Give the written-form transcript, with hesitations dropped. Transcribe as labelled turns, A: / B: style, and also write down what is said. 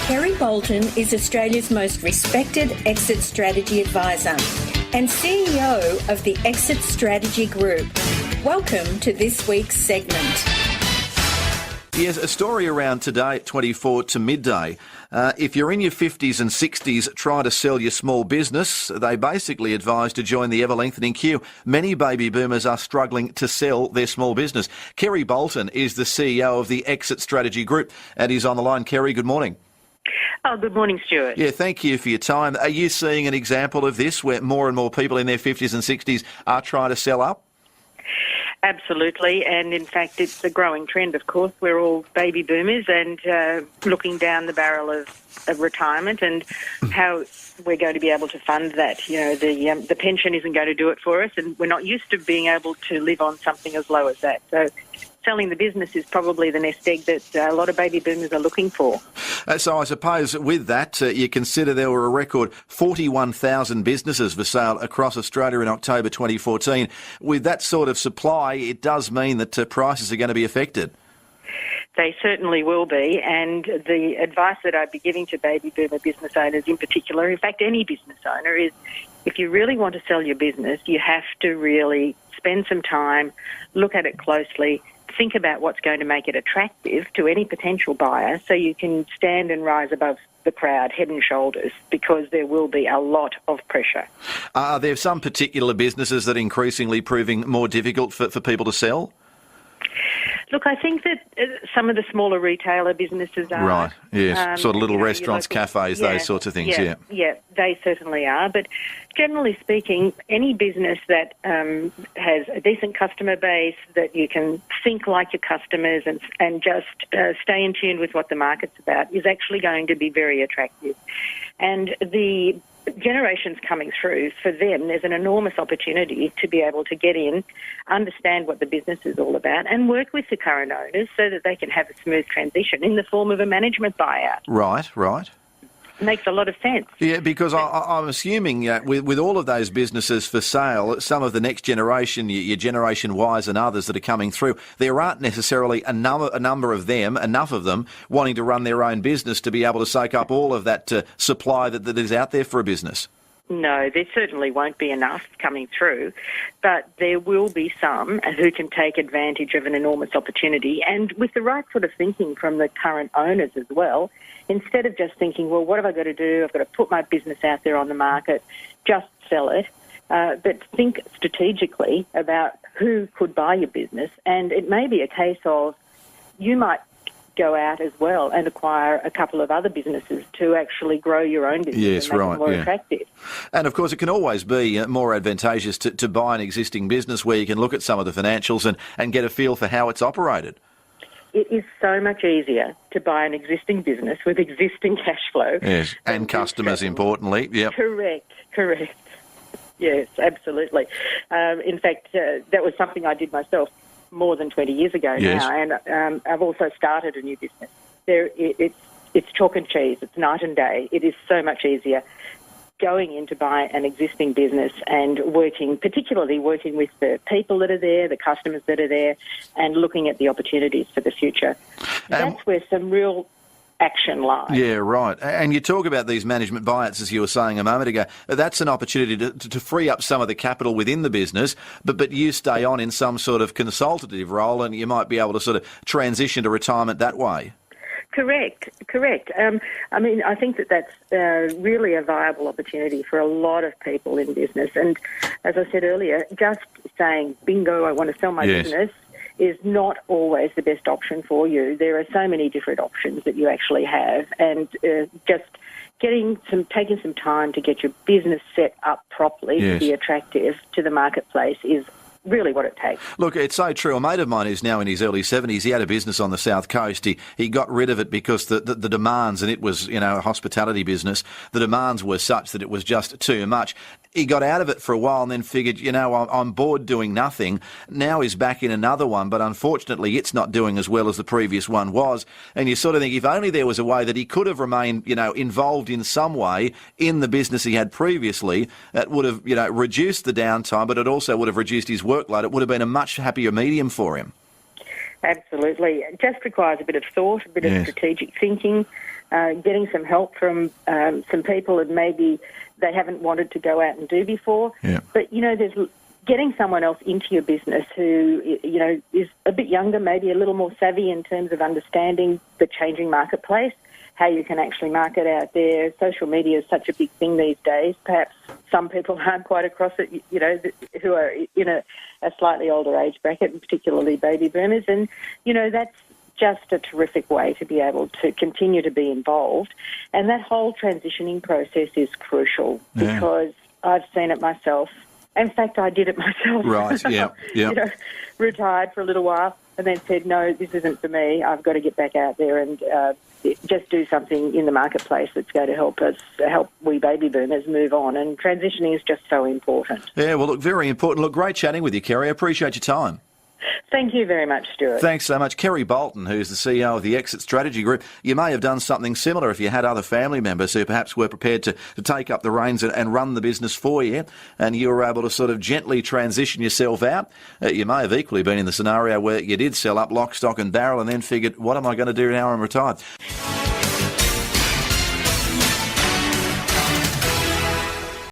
A: Kerry Bolton is Australia's most respected exit strategy advisor and CEO of the Exit Strategy Group. Welcome to this week's segment.
B: Yes, a story around today at 24 to midday. If you're in your 50s and 60s trying to sell your small business, they basically advise to join the ever-lengthening queue. Many baby boomers are struggling to sell their small business. Kerry Bolton is the CEO of the Exit Strategy Group, and he's on the line. Kerry, good morning.
C: Oh, good morning, Stuart.
B: Yeah, thank you for your time. Are you seeing an example of this where more and more people in their 50s and 60s are trying to sell up?
C: Absolutely, and in fact it's a growing trend, of course. We're all baby boomers and looking down the barrel of retirement and how we're going to be able to fund that. You know, the pension isn't going to do it for us, and we're not used to being able to live on something as low as that. So selling the business is probably the nest egg that a lot of baby boomers are looking for.
B: So I suppose with that, you consider there were a record 41,000 businesses for sale across Australia in October 2014. With that sort of supply, it does mean that prices are going to be affected.
C: They certainly will be, and the advice that I'd be giving to baby boomer business owners in particular, in fact any business owner, is if you really want to sell your business, you have to really spend some time, look at it closely, think about what's going to make it attractive to any potential buyer so you can stand and rise above the crowd head and shoulders, because there will be a lot of pressure.
B: Are there some particular businesses that are increasingly proving more difficult for people to sell?
C: Look, I think that some of the smaller retailer businesses are.
B: Right, yes, sort of little restaurants, cafes, those sorts of things,
C: Yeah, they certainly are. But generally speaking, any business that has a decent customer base, that you can think like your customers and just stay in tune with what the market's about, is actually going to be very attractive. And the generations coming through, for them, there's an enormous opportunity to be able to get in, understand what the business is all about, and work with the current owners so that they can have a smooth transition in the form of a management buyout.
B: Right.
C: Makes a lot of sense.
B: Yeah, because I'm assuming with all of those businesses for sale, some of the next generation, your Generation Ys and others that are coming through, there aren't necessarily a number of them, enough of them, wanting to run their own business to be able to soak up all of that supply that is out there for a business.
C: No, there certainly won't be enough coming through, but there will be some who can take advantage of an enormous opportunity, and with the right sort of thinking from the current owners as well. Instead of just thinking, well, what have I got to do? I've got to put my business out there on the market, just sell it. But think strategically about who could buy your business. And it may be a case of you might go out as well and acquire a couple of other businesses to actually grow your own business and make it more attractive.
B: And of course, it can always be more advantageous to buy an existing business where you can look at some of the financials and get a feel for how it's operated.
C: It is so much easier to buy an existing business with existing cash flow.
B: Yes, and customers, importantly. Yep.
C: Correct. Yes, absolutely. In fact, that was something I did myself more than 20 years ago now, and I've also started a new business. It's chalk and cheese. It's night and day. It is so much easier going in to buy an existing business and particularly working with the people that are there, the customers that are there, and looking at the opportunities for the future. That's where some real action lies.
B: Yeah, right. And you talk about these management buyouts, as you were saying a moment ago. That's an opportunity to free up some of the capital within the business, but you stay on in some sort of consultative role, and you might be able to sort of transition to retirement that way.
C: Correct. I think that's really a viable opportunity for a lot of people in business. And as I said earlier, just saying, bingo, I want to sell my business is not always the best option for you. There are so many different options that you actually have. And just taking some time to get your business set up properly to be attractive to the marketplace is really what it takes.
B: Look, it's so true. A mate of mine who's now in his early 70s, he had a business on the South Coast. He got rid of it because the demands, and it was, a hospitality business, the demands were such that it was just too much. He got out of it for a while and then figured, I'm bored doing nothing. Now he's back in another one, but unfortunately it's not doing as well as the previous one was. And you sort of think, if only there was a way that he could have remained, involved in some way in the business he had previously, that would have, reduced the downtime, but it also would have reduced his workload. It would have been a much happier medium for him.
C: Absolutely. It just requires a bit of thought, a bit of strategic thinking, getting some help from some people that maybe they haven't wanted to go out and do before.
B: Yeah.
C: But, there's getting someone else into your business who, is a bit younger, maybe a little more savvy in terms of understanding the changing marketplace, how you can actually market out there. Social media is such a big thing these days. Perhaps some people aren't quite across it, who are in a slightly older age bracket, and particularly baby boomers. And, that's just a terrific way to be able to continue to be involved. And that whole transitioning process is crucial because I've seen it myself. In fact, I did it myself.
B: Right, yeah.
C: Retired for a little while and then said, no, this isn't for me. I've got to get back out there and just do something in the marketplace that's going to help we baby boomers move on. And transitioning is just so important.
B: Yeah, well, look, very important. Look, great chatting with you, Kerry. I appreciate your time.
C: Thank you very much, Stuart.
B: Thanks so much. Kerry Bolton, who's the CEO of the Exit Strategy Group. You may have done something similar if you had other family members who perhaps were prepared to take up the reins and run the business for you, and you were able to sort of gently transition yourself out. You may have equally been in the scenario where you did sell up lock, stock and barrel and then figured, what am I going to do now I'm retired?